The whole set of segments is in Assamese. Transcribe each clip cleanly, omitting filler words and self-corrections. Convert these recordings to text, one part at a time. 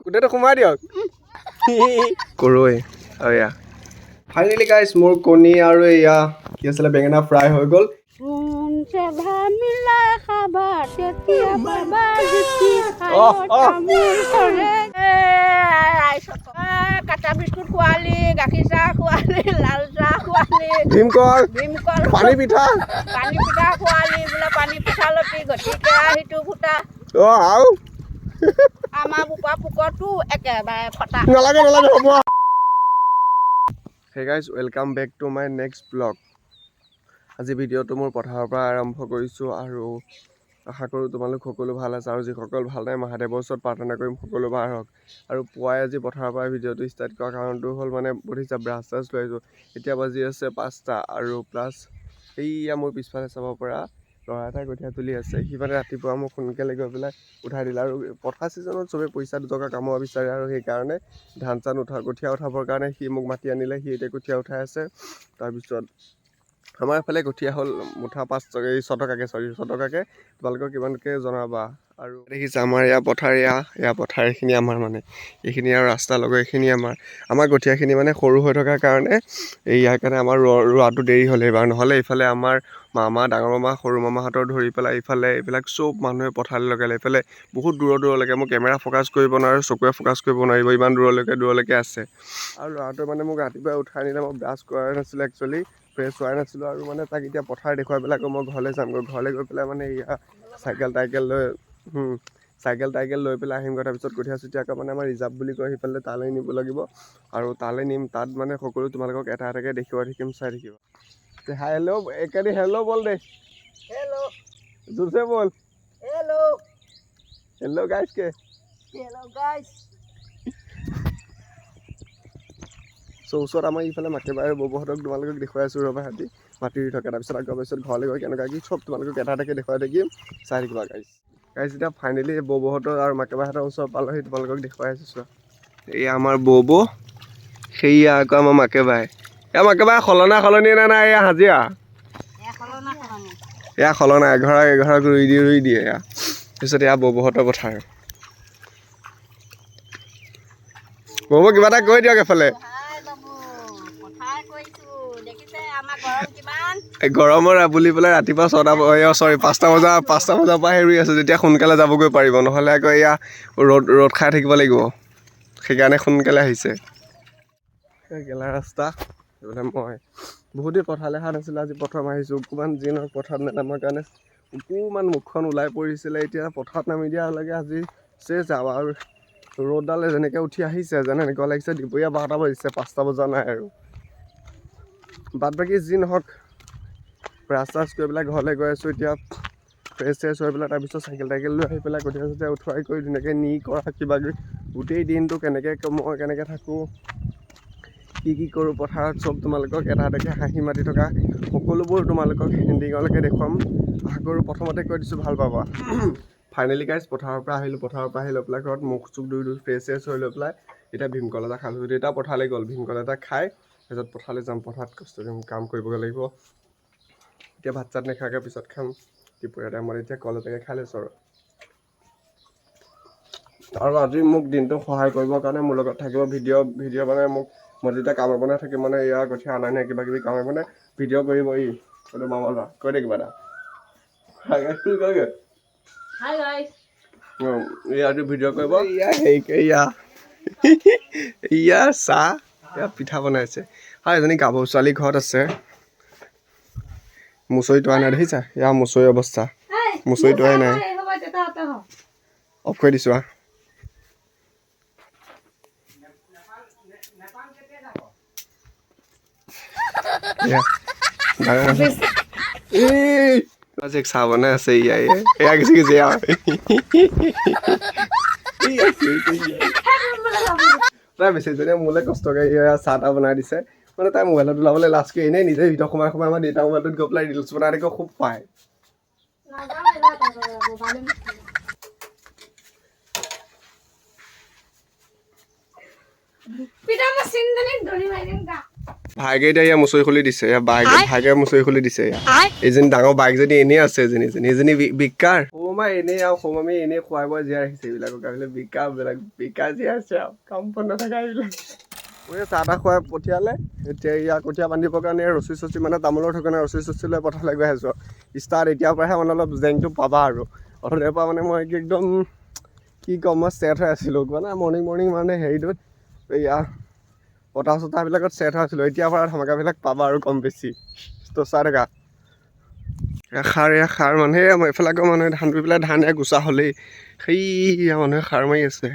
গোটেইটো সোমাই দিয়ক কৰোৱে আৰু এয়া ফাইনেলি গাইছ মোৰ কণী আৰু এয়া কি আছিলে বেঙেনা ফ্ৰাই হৈ গ'ল কাটা বিস্কুট খোৱালি গাখীৰ চাহ খোৱালি লাল চাহ খোৱালি ভীমকল পানী পিঠা খোৱালি বোলে পানী পিঠা লতি গতি কেৰাহীটো ফুটা আৰু আমাৰ বোপা পোকৰটো একেবাৰে ফটা নালাগে হ'ব hey guys welcome back to my next blog আজি ভিডিঅ'টো মোৰ পথাৰৰ পৰা আৰম্ভ কৰিছোঁ আৰু আশা কৰোঁ তোমালোক সকলো ভাল আছে আৰু যিসকল ভাল নাই মহাদেৱৰ ওচৰত প্ৰাৰ্থনা কৰিম সকলো ভাল হওক আৰু পুৱাই আজি পথাৰৰ পৰা ভিডিঅ'টো ষ্টাৰ্ট কৰা কাৰণটো হ'ল মানে বুজিছা ব্ৰাছ চাছ লৈ আহিছোঁ এতিয়া বাজি আছে 5টা আৰু প্লাছ এইয়া মোৰ পিছফালে চাব পৰা ল'ৰা এটাই কঠীয়া তুলি আছে সি মানে ৰাতিপুৱা মোক সোনকালে গৈ পেলাই উঠাই দিলে আৰু পথাৰ ছিজনত চবেই পইচা দুটকা কামাব বিচাৰে আৰু সেইকাৰণে ধান চান কঠীয়া উঠাবৰ কাৰণে সি মোক মাতি আনিলে সি এতিয়া কঠীয়া উঠাই আছে তাৰপিছত আমাৰ এইফালে কঠীয়া হ'ল মুঠা 6 টকাকৈ তোমালোকক কিমানকৈ জনাবা আৰু দেখিছে আমাৰ এয়া পথাৰ এয়া পথাৰ এইখিনি আমাৰ মানে এইখিনি আৰু ৰাস্তা লগৰ এইখিনি আমাৰ কঠীয়াখিনি মানে সৰু হৈ থকাৰ কাৰণে ইয়াৰ কাৰণে আমাৰ ৰোৱাটো দেৰি হ'ল এইবাৰ নহ'লে এইফালে আমাৰ মামা ডাঙৰ মামা সৰু মামাহঁতৰ ধৰি পেলাই এইফালে এইবিলাক চব মানুহে পথাৰলৈ লগালে এইফালে বহুত দূৰলৈকে মই কেমেৰা ফ'কাছ কৰিব নোৱাৰোঁ চকুৱে ফ'কাছ কৰিব নোৱাৰিব ইমান দূৰলৈকে আছে আৰু ল'ৰাটোৱে মানে মোক ৰাতিপুৱাই উঠাই নিলে মই ব্ৰাছ কৰাই নাছিলোঁ একচুৱেলি ফ্ৰেছ হোৱাই নাছিলোঁ আৰু মানে তাক এতিয়া পথাৰ দেখুৱাই পেলাই আকৌ মই ঘৰলৈ যামগৈ ঘৰলৈ গৈ পেলাই মানে এয়া চাইকেল টাইকেল লৈ পেলাই আহিমগৈ তাৰপিছত কঠীয়া চঠীয়া আকৌ মানে আমাৰ ৰিজাৰ্ভ বুলি কয় সেইফালে তালৈ নিব লাগিব আৰু তালৈ নিম তাত মানে সকলো তোমালোকক এটা এটাকৈ দেখিব থাকিম চাই থাকিব হেল্ল' একেদি হেল্ল' বল দে হেল্ল' জোৰছে বল হেল্ল' গাইছ কে ওচৰত আমাৰ ইফালে মাকেবাৰে ববহঁতক তোমালোকক দেখুৱাই আছোঁ ৰ'বা সিহঁতি মাটি ৰুই থকা তাৰপিছত আকৌ পিছত ঘৰলৈ গৈ কেনেকুৱা কি চব তোমালোকক এটা এটাকৈ দেখুৱাই থাকিম চাই থাকিবা গাইছ এতিয়া ফাইনেলি ববহঁতৰ আৰু মাকেবাহঁতৰ ওচৰত পালোহি তোমালোকক দেখুৱাই আছোঁ চোৱা এয়া আমাৰ বব সেয়া আকৌ আমাৰ মাকেবাই সলনি নে নাই এয়া হাজিৰা এয়া সলনা এঘৰক ৰুই দিয়ে এয়া তাৰপিছত এয়া ববহঁতৰ পথাৰ বব কিবা এটা কৈ দিয়ক এফালে গৰমৰ বুলি পেলাই ৰাতিপুৱা 5টা বজাৰ পৰা ৰুই আছোঁ যেতিয়া সোনকালে যাবগৈ পাৰিব নহ'লে আকৌ এয়া ৰ'দ খাই থাকিব লাগিব সেইকাৰণে সোনকালে আহিছে গেলা ৰাস্তা এইফালে মই বহুত দিন পথাৰলৈ অহা নাছিলোঁ আজি প্ৰথম আহিছোঁ অকণমান যি নহওক পথাৰত নানামাৰ কাৰণে অকণমান মুখখন ওলাই পৰিছিলে এতিয়া পথাৰত নামি দিয়ালৈকে আজি যাওঁ আৰু ৰ'দডালে যেনেকৈ উঠি আহিছে যেন এনেকুৱা লাগিছে দুপৰীয়া 12টা বাজিছে 5টা বজা নাই আৰু বাদ বাকী যি নহওক ব্ৰাছ চাছ কৰি পেলাই ঘৰলৈ গৈ আছোঁ এতিয়া ফ্ৰেছ হৈ পেলাই তাৰপিছত চাইকেল লৈ আহি পেলাই কঠীয়া চঠীয়া উঠোৱাই কৰি ধুনীয়াকৈ নি কৰা কিবা কিবি গোটেই দিনটো মই কেনেকৈ থাকোঁ কি কৰোঁ পথাৰত চব তোমালোকক এটা এটাকৈ হাঁহি মাতি থকা সকলোবোৰ তোমালোকক এণ্ডিঙলৈকে দেখুৱাম আশা কৰোঁ প্ৰথমতে কৈ দিছোঁ ভাল পাবা ফাইনেলি গাইজ পথাৰৰ পৰা আহি লৈ পেলাই ঘৰত মুখ চুখ ধুই ফ্ৰেছ হৈ লৈ পেলাই এতিয়া ভীমকল এটা খালোঁ এতিয়া পথাৰলৈ গ'ল ভীমকল এটা খাই তাৰপিছত পথাৰলৈ যাম পথাৰত কষ্ট কাম কৰিবগৈ লাগিব এতিয়া ভাত চাত নাখাকৈ পিছত খাম দুপৰীয়া টাইমত এতিয়া কল এটাকে খাই লৈছোঁ আৰু আজি মোক দিনটো সহায় কৰিবৰ কাৰণে মোৰ লগত থাকিব ভিডিঅ' মানে মই যেতিয়া কামত বনাই থাকিম মানে ইয়াৰ কঠীয়া অনা নাই কিবা কিবি কামত মানে ভিডিঅ' কৰিব মামা ল'ৰা কৈ দে কিবা এটা ইয়াতো ভিডিঅ' কৰিব ইয়া চাহ এয়া পিঠা বনাইছে হয় এজনী গাভৰু ছোৱালী ঘৰত আছে মুচৰি তোৱা নাই দেখিছা এয়া মুচৰি অৱস্থা মুচৰি তোৱাই নাই অফ কৰি দিছোঁ চাহ বনাই আছে এয়া কিছু তাই বেছিজনীয়ে মোলৈ কষ্টকৈ চাহ তাহ বনাই দিছে মানে তাই মোবাইলত ওলাবলৈ লাজ কৰি এনেই নিজে ভিতৰত সোমাই আমাৰ দেউতা মোবাইলটোত গৈ পেলাই ৰিলচ বনাই দেখি খুব পায় ভাইকে এতিয়া ইয়াৰ মুচৰি খুলি দিছে ইয়াৰ ভাইকে মুচৰি খুলি দিছে ইয়াৰ এইজনী ডাঙৰ বাইক যদি এনেই আছে এজনী বিকাৰ সৌমাই এনেই আৰু সৌমামী এনেই খুৱাই বোৱাই জীয়াই ৰাখিছে এইবিলাকক আহিলে বিকাৰ জীয়াই আছে আৰু কাম বন নাথাকা এইবিলাক মই চাহ তাহ খুৱাই পঠিয়ালে এতিয়া ইয়াৰ কঠীয়া বান্ধিবৰ কাৰণে ৰছী চচি মানে তামোলৰ থকানে ৰছী চচি লৈ পথাৰলৈ গৈ আছোঁ ষ্টাৰ্ট এতিয়াৰ পৰাহে মানে অলপ জেংটো পাবা আৰু অথনিৰ পৰা মানে মই একদম কি ক'ম মই ছেট হৈ আছিলোঁ মানে মৰ্ণিং মানে হেৰিটোত এয়া বতাহ চতাহবিলাকত ছেট হৈ আছিলোঁ এতিয়াৰ পৰা ধমাকাবিলাক পাবা আৰু কম বেছি তো চাই থকা সাৰ মানুহে এইফালে আকৌ মানুহে ধান ৰুই পেলাই ধান গুচা হ'লেই সেইয়া মানুহে সাৰ মাৰি আছে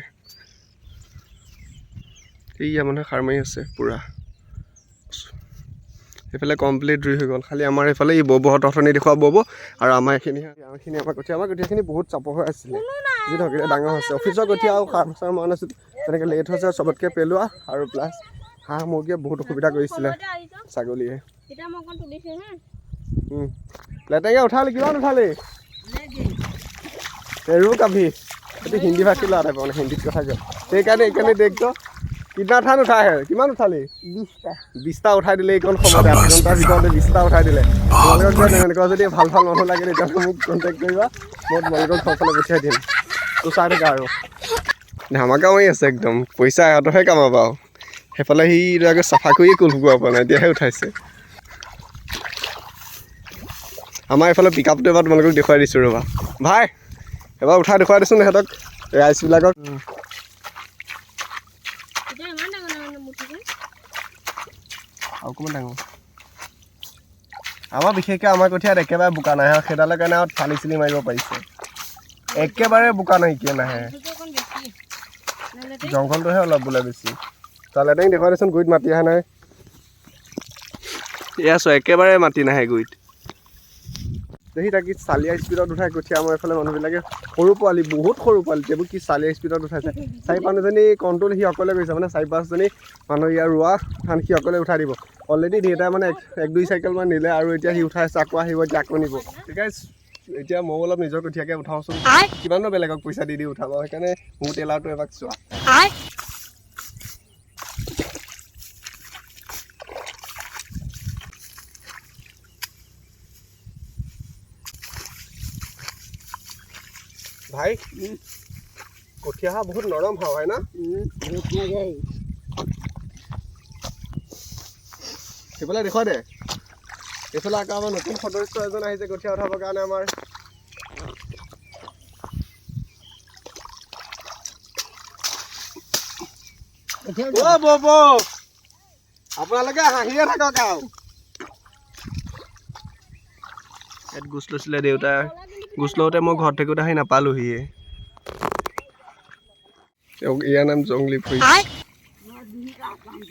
মানুহে সাৰ মাৰি আছে পূৰা এইফালে কমপ্লিট ৰুই হৈ গ'ল খালি আমাৰ এইফালে এই বৌবহঁত অথনি দেখুওৱা বৌব আৰু আমাৰ কঠীয়াখিনি বহুত চাপৰ হৈ আছিলে যি ধৰক এতিয়া ডাঙৰ হৈছে অফিচৰ কঠীয়া আৰু সাৰ চাৰ মৰা নাছিল তেনেকৈ লেট হৈছে চবতকৈ পেলোৱা আৰু প্লাছ হাঁহ মুৰ্গীয়ে বহুত অসুবিধা কৰিছিলে ছাগলীয়ে লেটেঙে উঠালি কিমান উঠালি এৰু কাভি এইটো হিন্দী ভাষী লোৱা টাইপ মানে হিন্দীত কথা কয় সেইকাৰণে দেখতো কিমান ধান উঠাই কিমান উঠালি 20টা উঠাই দিলে এইকণ সময়তে 8 ঘণ্টাৰ ভিতৰতে 20টা উঠাই দিলে তোমালোকক এনেকুৱা যদি ভাল মানুহ লাগে তেতিয়াহ'লে মোক কণ্টেক্ট কৰিবা মই তোমালোকক ঘৰফালে পঠিয়াই দিম তো চাই থাকা আৰু ধামাকা মাৰি আছে একদম পইচা ইহঁতৰহে কামাবা আৰু সেইফালে সি আগত চাফা কৰিয়ে কুল শুকুৱাব পৰা নাই এতিয়াহে উঠাইছে আমাৰ এইফালে পিক আপটো এবাৰ তোমালোকক দেখুৱাই দিছোঁ ৰ'বা ভাই এবাৰ উঠাই দেখুৱাই দিছোঁ সিহঁতক ৰাইজবিলাকক অকণমান ডাঙৰ আমাৰ বিশেষকৈ আমাৰ কঠীয়াত একেবাৰে বোকা নাহে আৰু সেইডালৰ কাৰণে আৰু ফালি চিলি মাৰিব পাৰিছে একেবাৰে বোকা নাইকিয়া নাহে জংঘলটোহে অলপ বোলে বেছি লেটেং দেখুৱাই দেচোন গুৰিত মাটি অহা নাই এয়া চোৱা একেবাৰে মাটি নাহে গুৰিত দেখি তাকি চালিয়া স্পীডত উঠাই কঠীয়া আমাৰ এইফালে মানুহবিলাকে সৰু পোৱালি বহুত সৰু পোৱালি এইবোৰ কি চালিয়া স্পীডত উঠাইছে 4-5জনী কণ্ট্ৰল সি অকলে কৰিছে মানে 4-5জনী মানুহ ইয়াৰ ৰোৱা ধান সি অকলে উঠাই দিব অলৰেডি দেউতাই মানে 1-2 চাইকেলমান নিলে আৰু এতিয়া সি উঠাইছে আকৌ আহিব এতিয়া আকৌ নিব এতিয়া মই অলপ নিজৰ কঠীয়াকৈ উঠাওঁচোন কিমানো বেলেগক পইচা দি উঠাব সেইকাৰণে মোৰ টেলাৰটো এবাক চোৱা ভাই কঠীয়া বহুত নৰম হয় না সেইফালে দেখুৱাই দে এইফালে আকৌ আমাৰ নতুন সদস্য এজন আহিছে কঠীয়া উঠাবৰ কাৰণে আমাৰ আপোনালোকে হাঁহিয়ে থাকক আৰু ইয়াত গোচ লৈছিলে দেউতাই গোচ লওঁতে মই ঘৰত থাকোঁতে আহি নাপালোহিয়ে ইয়াৰ নাম জংলী ফুৰি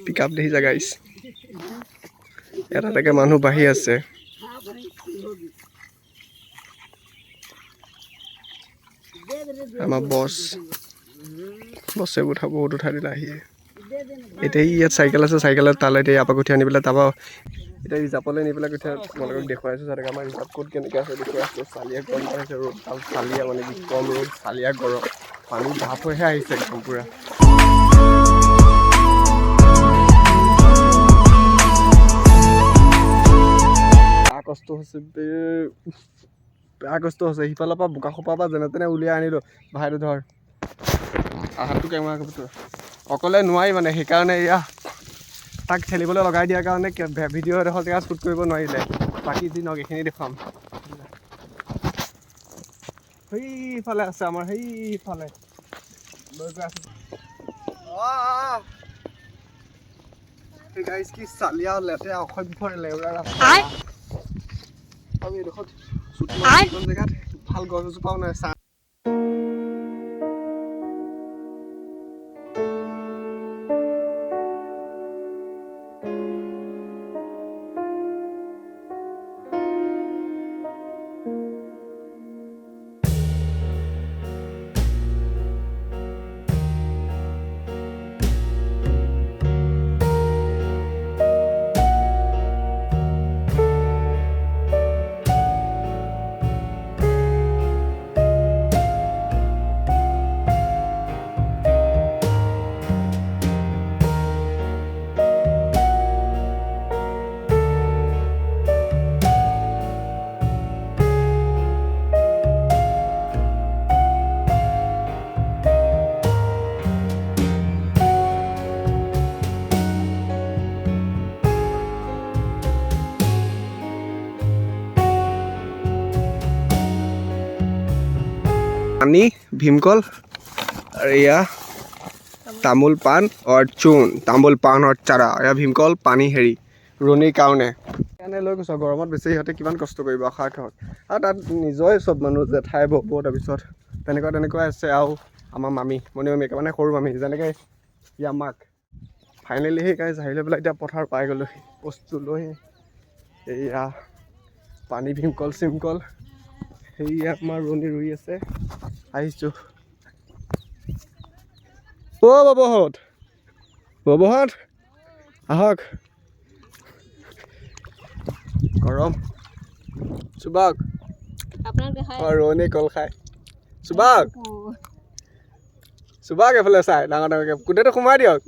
পিক আপ দেখিছা গাইছ এটাকে মানুহ বাঢ়ি আছে আমাৰ বছে উঠা বহুত উঠাই দিলে আহিয়ে এতিয়া ইয়াত চাইকেল আছে চাইকেলত তালৈ এতিয়া ইয়াৰ পৰা কঠীয়া আনি পেলাই তাৰপৰা এতিয়া ৰিজাৰ্ভলৈ নি পেলাই কঠীয়া তোমালোকক দেখুৱাই আছোঁ যাতে আমাৰ ৰিজাৰ্ভ ক'ত কেনেকৈ আছে দেখুৱাই আছোঁ চালিয়া গৰম পাইছে ৰ'দ চালিয়া মানে কি কম ৰ'দ চালিয়া গৰম পানী ভাপ হৈহে আহিছে একদম পূৰা বেয়া কষ্ট হৈছে সিফালৰ পৰা বোকা খোপাৰ পৰা যেনে তেনে উলিয়াই আনিলোঁ ভাইটো ধৰ হাতটো কেমেৰা অকলে নোৱাৰি মানে সেইকাৰণে এয়া তাক খেলিবলৈ লগাই দিয়াৰ কাৰণে ভিডিঅ' এডোখৰ জেগা শ্বুট কৰিব নোৱাৰিলে বাকী যি নহওক এইখিনি দেখুৱাম সেইফালে আছে আমাৰ সেইফালে লৈ গৈ আছোঁ গাইছ কি চালিয়া লেতেৰা অসভ্য বিফৰ লেউৰা ৰাস্তা আৰু এইডোখৰত জেগাত ভাল গছ এজোপাও নাই চাহ পানী ভীমকল আৰু এয়া তামোল পাণ और চূণ তামোল পাণ और চাৰা এয়া ভীমকল পানী হেৰি ৰোণীৰ কাৰণে লৈ গৈছোঁ গৰমত বেছি সিহঁতে কিমান কষ্ট কৰিব আশাৰত আৰু তাত নিজৰে চব মানুহ জেঠাই বব তাৰপিছত তেনেকুৱাই আছে আৰু আমাৰ মামী মণি মামী মানে সৰু মামী যেনেকৈ ইয়াৰ মাক ফাইনেলি সেই গাইজ আহি লৈ পেলাই এতিয়া পথাৰ পাই গ'লোঁ বস্তু লৈ এয়া পানী ভীমকল চিমকল সেয়া আমাৰ ৰোণী ৰুই আছে আহিছোঁ ববহঁত আহক গৰম চুবাক ৰোণী কল খাই চুবাক এফালে চাই ডাঙৰ ডাঙৰকৈ গোটেইটো সোমাই দিয়ক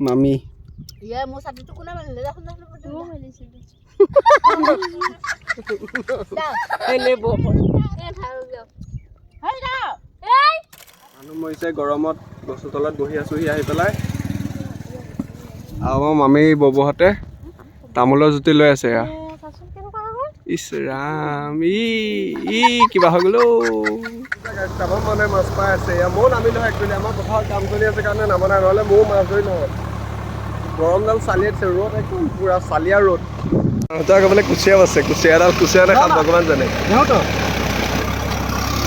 মামী মানুহ মৰিছে গৰমত গছৰ তলত বহি আছোহি আহি পেলাই আৰু আমাৰ মামী ববহঁতে তামোলৰ জুতি লৈ আছে ইছ ৰাম ই কিবা হৈ গ'লো তামাম মানে মাছ পাই আছে ময়ো নামিলোঁ একচুৱেলি আমাৰ পথাৰত কাম চলি আছে কাৰণে নামনা নহ'লে ময়ো মাছ ধৰি নহ'ল গৰমডাল চালি আছে ৰ'দ একদম পূৰা চালিয়া ৰ'দ তই ক'বলৈ কুচিয়া আছে কুচিয়া নাখাম ভগৱান জানে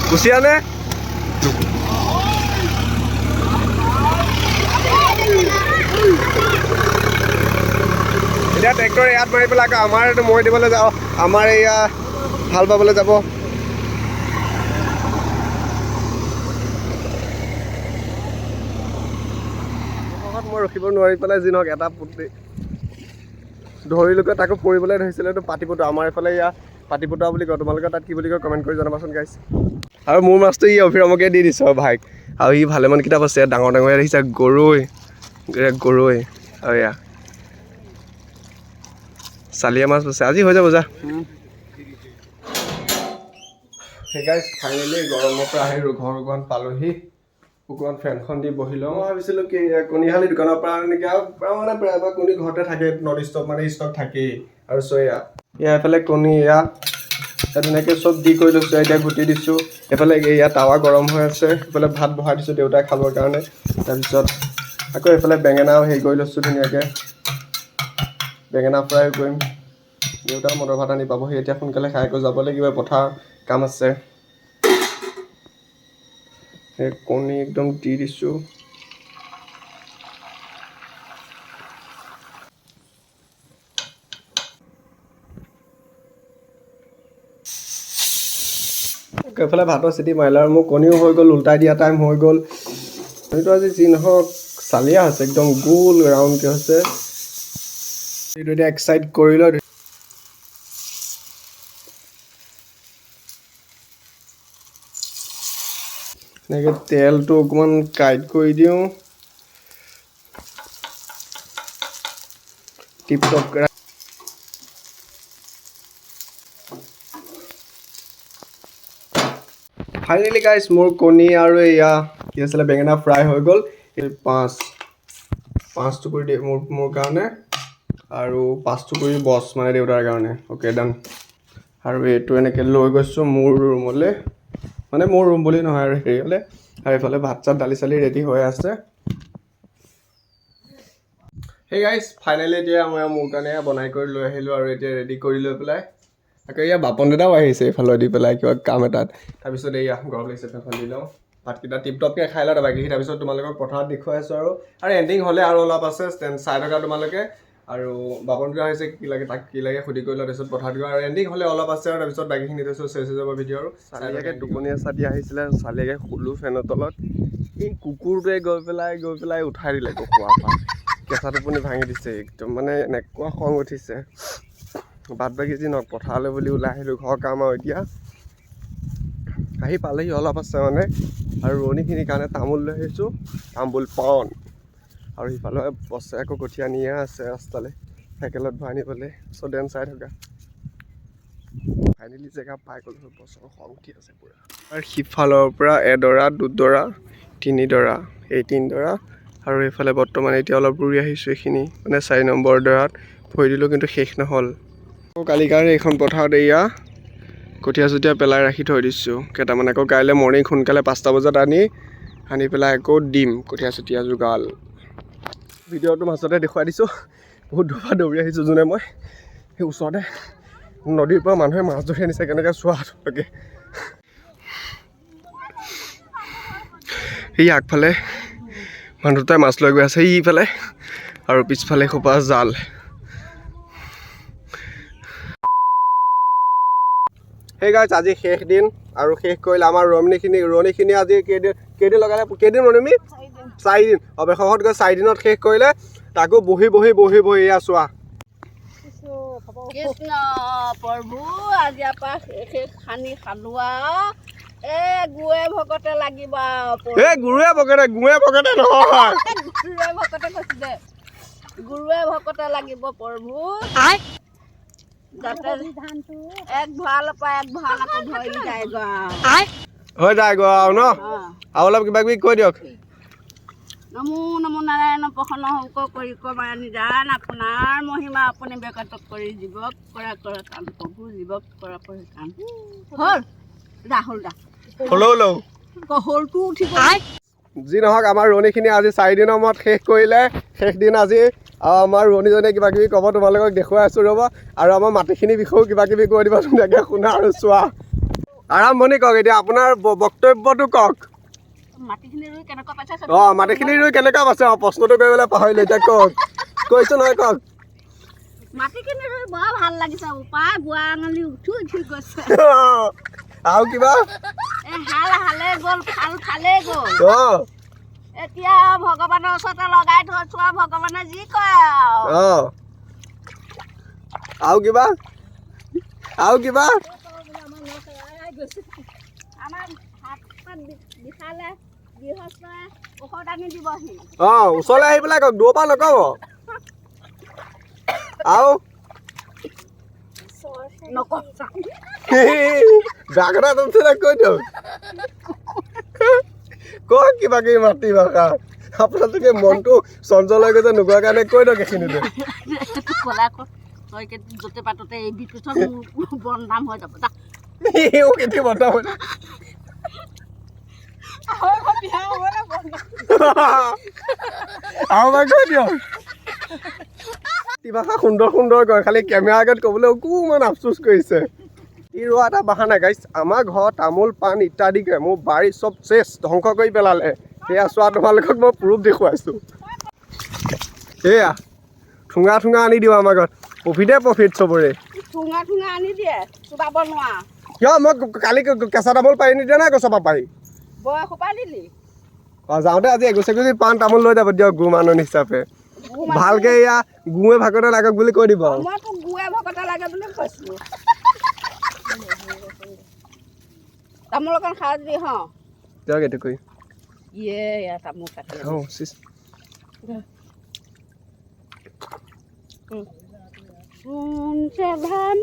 কুচিয়া নে এতিয়া ট্ৰেক্টৰ ইয়াত মাৰি পেলাই আকৌ আমাৰ এইটো মৈ দিবলৈ যাওঁ আমাৰ এয়া হাল বাবলৈ যাব মই ৰখিব নোৱাৰি পেলাই যি নহওক এটা পুতি ধৰিলোকে তাকো পৰিবলৈ ধৰিছিলেতো পাতিপুতা আমাৰ এইফালে এয়া পাতিপুতা বুলি কয় তোমালোকে তাত কি বুলি কয় কমেণ্ট কৰি জনাবাচোন গাইছ আৰু মোৰ মাছটো ই অভিৰামকে দি দিছোঁ আৰু ভাইক আৰু ই ভালেমান কিতাপ আছে ডাঙৰ ডাঙৰ দেখিছা গৰৈ আৰু এয়া চালিয়া মাছ আছে আজি হৈ যাব যা সেই গাইছ ফাইনেলি গৰমৰ পৰা আহি ঘৰ অকণমান পালোহি অকণমান ফেনখন দি বহি লওঁ মই ভাবিছিলোঁ কি কণীশালী দোকানৰ পৰা নেকি আৰু মানে প্ৰায়ভাগ কণী ঘৰতে থাকে নন ষ্টপ মানে ষ্টক থাকেই আৰু এয়া এইফালে কণী এয়া ধুনীয়াকৈ চব দি কৰি লৈছোঁ এতিয়া গুটি দিছোঁ এইফালে এয়া টাৱা গৰম হৈ আছে এইফালে ভাত বহাই দিছোঁ দেউতাই খাবৰ কাৰণে তাৰপিছত আকৌ এইফালে বেঙেনা হেৰি কৰি লৈছোঁ ধুনীয়াকৈ বেঙেনা ফ্ৰাই কৰিম দেউতাও মটৰ ভাত আনি পাবহি এতিয়া সোনকালে খাই আকৌ যাব লাগিব পথাৰ কাম আছে সেই কণী একদম দি দিছোঁ এইফালে ভাতৰ চিটি মাৰিলে আৰু মোৰ কণীও হৈ গ'ল উল্টাই দিয়া টাইম হৈ গ'ল কণীটো আজি যি নহওক চালিয়া হৈছে একদম গোল ৰাউণ্ডকৈ হৈছে এইটো এতিয়া এক্সাইট কৰি লয় এনেকৈ তেলটো অকণমান কাইট কৰি দিওঁ টিপটপ ফাইনেলি গাইছ মোৰ কণী আৰু এয়া কি আছিলে বেঙেনা ফ্ৰাই হৈ গ'ল এই পাঁচ টুকুৰি দিয়ে মোৰ কাৰণে আৰু 5 টুকুৰি বছ মানে দেউতাৰ কাৰণে অ'কে ডান আৰু এইটো এনেকৈ লৈ গৈছোঁ মোৰ ৰুমলৈ মানে মোৰ ৰুম বুলি নহয় আৰু হেৰিলৈ আৰু এইফালে ভাত চাত দালি চালি ৰেডি হৈ আছে সেই গাইছ ফাইনেলি এতিয়া মই মোৰ কাৰণে বনাই কৰি লৈ আহিলোঁ আৰু এতিয়া ৰেডি কৰি লৈ পেলাই আকৌ এয়া বাপন দাদাও আহিছে এইফালে দি পেলাই কিবা কাম এটাত তাৰপিছত এয়া গৰম লাগিছে ফেনখন দি লওঁ ভাতকেইটা টিপটপকৈ খাই লওঁ বাকীখিনি তাৰপিছত তোমালোকক পথাৰত দেখুৱাই আছোঁ আৰু এণ্ডিং হ'লে আৰু অলপ আছে চাই থকা তোমালোকে আৰু বাপন দাদা আহিছে কি লাগে তাক কি লাগে সুধি কৰি লওঁ তাৰপিছত পথাৰত গৈ আৰু এণ্ডিং হ'লে অলপ আছে আৰু তাৰপিছত বাকীখিনি তাৰপিছত চেচ হৈ যাব ভিডিঅ' আৰু চালিয়াকৈ টোপনীয়া চাতি আহিছিলে চালিয়াকৈ শুলোঁ ফেনৰ তলত এই কুকুৰটোৱে গৈ পেলাই উঠাই দিলে খোৱাৰ পৰা কেঁচা টোপনি ভাঙি দিছে একদম মানে এনেকুৱা খং উঠিছে বাদ বাকী যি নহওক পথাৰলৈ বুলি ওলাই আহিলোঁ ঘৰৰ কাম আৰু এতিয়া আহি পালেহি অলপ আছে মানে আৰু ৰোৱনীখিনিৰ কাৰণে তামোল লৈ আহিছোঁ তামোল পাণ আৰু সিফালে বছে আকৌ কঠীয়া নিয়ে আছে ৰাস্তালৈ চাইকেলত ভৰাই নিবলৈ দেন চাই থকা ফাইনেলি জেগা পাই গ'লোঁ বছৰ খং উঠি আছে পূৰা আৰু সিফালৰ পৰা এডৰা দুডৰা তিনিডৰা এই তিনিডৰা আৰু এইফালে বৰ্তমান এতিয়া অলপ ৰুই আহিছোঁ এইখিনি মানে 4 নম্বৰ ডৰাত ভৰি দিলোঁ কিন্তু শেষ নহ'ল কালিৰ কাৰণে এইখন পথাৰত এয়া কঠীয়া চঠীয়া পেলাই ৰাখি থৈ দিছোঁ কেইটামান আকৌ কাইলৈ মৰ্ণিং সোনকালে 5টা বজাত আনি পেলাই আকৌ দিম কঠীয়া চঠীয়া যোগাল ভিডিঅ'টো মাজতে দেখুৱাই দিছোঁ বহুত দূৰৰ পৰা দৌৰি আহিছোঁ যোনে মই সেই ওচৰতে নদীৰ পৰা মানুহে মাছ ধৰি আনিছে কেনেকৈ চোৱা তোমালোকে সেই আগফালে মানুহ দুটাই মাছ লৈ গৈ আছে ইফালে আৰু পিছফালে খোপা জাল সেই গাইছ আজি শেষ দিন আৰু শেষ কৰিলে আমাৰ ৰোৱনীখিনি আজি কেইদিন লগালে কেইদিন ৰোৱনী 4 দিন অৱশেষত গৈ 4 দিনত শেষ কৰিলে তাকো বহি এয়া চোৱা কৃষ্ণ প্ৰভু আজিৰ পৰা শেষ খানি খালোৱা গুৱে ভকতে লাগিব গুৱে ভকতে নহয় গুৰুৱে ভকতে কৈছে দে গুৰুৱে ভকতে লাগিব প্ৰভু যাতে এক ভঁৰালৰ পৰা এক ভঁৰাল আকৌ ধৰি যায়গৈ হৈ যায়গৈ আৰু ন আৰু অলপ কিবা কিবি কৈ দিয়ক নমো নাৰায়ণ প্ৰসন্ন শংকৰ কৰি নিদান আপোনাৰ মহিমা আপুনি ব্যক্ত কৰি জীৱক কৰা কাম প্ৰভু জীৱক কৰা কাম হ'ল হলটো উঠিব যি নহওক আমাৰ ৰোৱনীখিনি আজি 4 দিনৰ মূৰত শেষ কৰিলে শেষ দিন আজি আৰু আমাৰ ৰোৱনীজনীয়ে কিবা কিবি ক'ব তোমালোকক দেখুৱাই আছোঁ ৰ'ব আৰু আমাৰ মাটিখিনিৰ বিষয়েও কিবা কিবি কৈ দিব ধুনীয়াকৈ শুনা আৰু চোৱা আৰম্ভণি কওক এতিয়া আপোনাৰ বক্তব্যটো কওক মাটিখিনি ৰুই কেনেকুৱা পাইছে মাটিখিনি ৰুই কেনেকুৱা পাইছে প্ৰশ্নটো কৰিবলৈ পাহৰিলোঁ এতিয়া কওক কৈছোঁ নহয় কওক মাটিখিনি ৰুই বৰ ভাল লাগিছে উপায় বুঢ়া আঙুলি উঠি গৈছে আৰু কিবা হালে গ'ল ফালে গ'ল এতিয়া ভগৱানৰ ওচৰতে লগাই থৈছো আৰু ভগৱানে যি কয় আৰু কিবা আমাৰ হাত বিষালে গৃহস্থই ঔষধ আনি দিবহি ওচৰলৈ আহি পেলাই কওক দূৰৰ পৰা নক'ব আৰু বেয়া কথা তুমি কৈ দিয়ক কওক কিবা কিবি মাটি ভাষা আপোনালোকে মনটো চঞ্চল হৈ গৈছে নোকোৱাৰ কাৰণে কৈ দিয়ক এইখিনিতে য'তে পাততে এই বিদ্যুৎ বদনাম হৈ যাব কেতিয়া বদনাম হৈ আৰু কৈ দিয়ক ভাষা সুন্দৰ কয় খালি কেমেৰা আগত ক'বলৈ অকণমান আফচোচ কৰিছে ই ৰোৱা এটা বাহানা গাইছ আমাৰ ঘৰত তামোল পাণ ইত্যাদিকে মোৰ বাৰী চব চেচ ধ্বংস কৰি পেলালে সেয়া চোৱা তোমালোকক মই প্ৰুফ দেখুৱাইছোঁ এয়া ঠুঙা আনি দিওঁ আমাৰ ঘৰত প্ৰফিট চবৰে ঠুঙা আনি দিয়ে চুবাব নোৱাৰা কিয় মই কালি কেঁচা তামোল পাৰি নিদিয়া নাই গছৰ পৰা পাৰি বয়স সোপা দিলি যাওঁতে আজি এগুচি পাণ তামোল লৈ যাব দিয়ক গু মানুহ হিচাপে ভালকে এয়া গুৱে ভাগতে লাগক বুলি কৈ দিব মইতো গুৱে ভাগতে লাগে বুলি কৈছিলোঁ তামোল অকণ খাই দি দিয়ক এইটো কৰি তামোল কাটি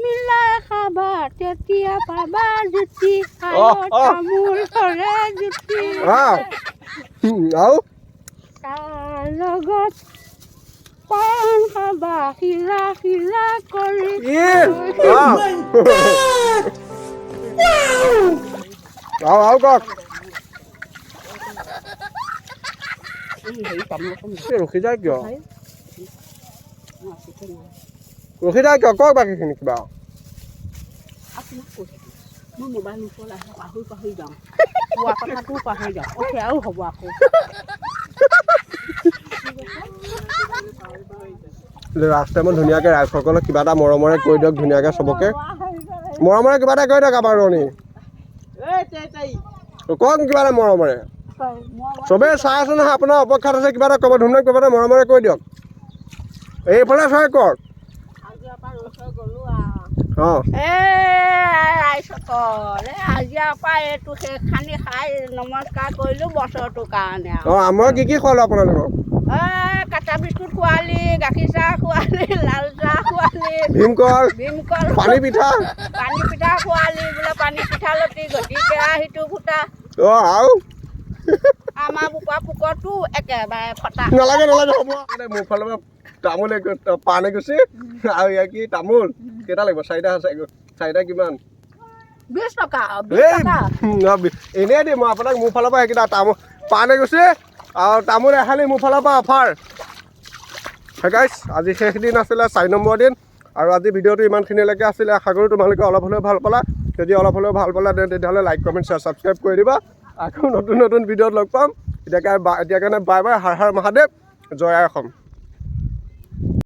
মিলাই খাবা তেতিয়া পাবা জুতি তামোল ধৰে জুতি আৰু তাৰ লগত পাণ খাবা শিলা কৰি আৰু কওক ৰখি যায় কিয় কওক বাকীখিনি কিবা মই মোবাইল নোচোলা পাহৰি যাওঁ কোৱা কথাটো পাহৰি যাওঁ সেয়াও হ'ব আকৌ লাষ্ট টাইমত ধুনীয়াকৈ ৰাইজসকলক কিবা এটা মৰমৰে কৈ দিয়ক ধুনীয়াকৈ চবকে মৰমৰে কিবা এটা কৈ দিয়ক আমাৰ ৰণী কওক কিবা এটা মৰমৰে চবেই চাই আছে নহয় আপোনাৰ অপেক্ষাত আছে কিবা এটা ক'ব ধুনীয়াকৈ কিবা এটা মৰমৰে কৈ দিয়ক এইফালে চাই কওক আজিৰ পৰা এইটো শেষ খানি খাই নমস্কাৰ কৰিলোঁ বছৰটোৰ কাৰণে মই কি খোৱালোঁ আপোনালোকক কাটা বিস্কুট খোৱালি গাখীৰ চাহ খোৱালি লাল চাহ খোৱালি ভীমকল পানী পিঠা খোৱালি বোলে পানী পিঠা লতি ঘটি কেৰাহীটো ফুটা আৰু আমাৰ বোকা পোকৰটো একেবাৰে ফটা নালাগে হ'ব মোৰ ফালৰ পৰা তামোল পাণ এগুচি আৰু ইয়াৰ কি তামোল কেইটা লাগিব 4টা কিমান 20 টকা এই এনেই দিম মই আপোনাক মোৰ ফালৰ পৰা সেইকেইটা তামোল পাণ এগুছি আৰু তামোল এহালি মোৰ ফালৰ পৰা অফাৰ গাইছ আজি শেষ দিন আছিলে 4 নম্বৰ দিন আৰু আজি ভিডিঅ'টো ইমানখিনিলৈকে আছিলে আশা কৰোঁ তোমালোকে অলপ হ'লেও ভাল পালা যদি অলপ হ'লেও ভাল পালা তেতিয়াহ'লে লাইক কমেণ্ট শ্বেয়াৰ ছাবস্ক্ৰাইব কৰি দিবা আকৌ নতুন ভিডিঅ'ত লগ পাম এতিয়া কাৰণে বাই বাই হৰ হৰ মহাদেৱ জয় অসম